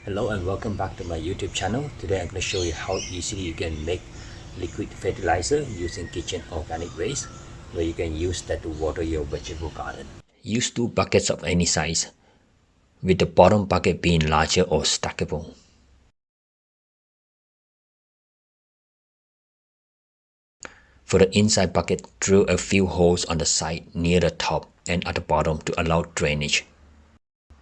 Hello and welcome back to my YouTube channel. Today I'm going to show you how easily you can make liquid fertilizer using kitchen organic waste, where you can use that to water your vegetable garden. Use 2 buckets of any size, with the bottom bucket being larger or stackable. For the inside bucket, drill a few holes on the side near the top and at the bottom to allow drainage.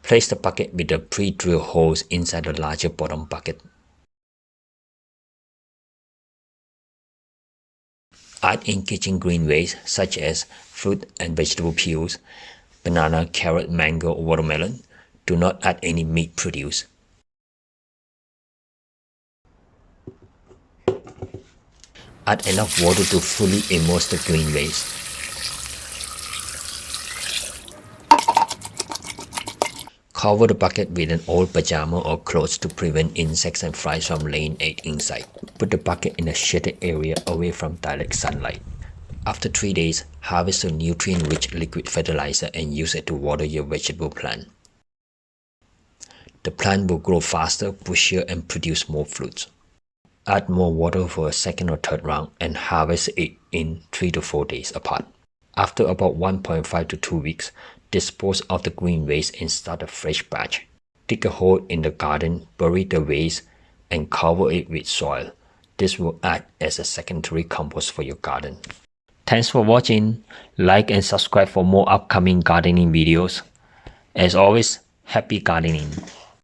Place the bucket with the pre-drilled holes inside the larger bottom bucket. Add in kitchen green waste such as fruit and vegetable peels, banana, carrot, mango, or watermelon. Do not add any meat produce. Add enough water to fully immerse the green waste. Cover the bucket with an old pajama or clothes to prevent insects and flies from laying eggs inside. Put the bucket in a shaded area away from direct sunlight. After 3 days, harvest a nutrient-rich liquid fertilizer and use it to water your vegetable plant. The plant will grow faster, bushier, and produce more fruits. Add more water for a second or third round and harvest it in 3 to 4 days apart. After about 1.5 to 2 weeks, dispose of the green waste and start a fresh batch. Dig a hole in the garden, bury the waste, and cover it with soil. This will act as a secondary compost for your garden. Thanks for watching. Like and subscribe for more upcoming gardening videos. As always, happy gardening.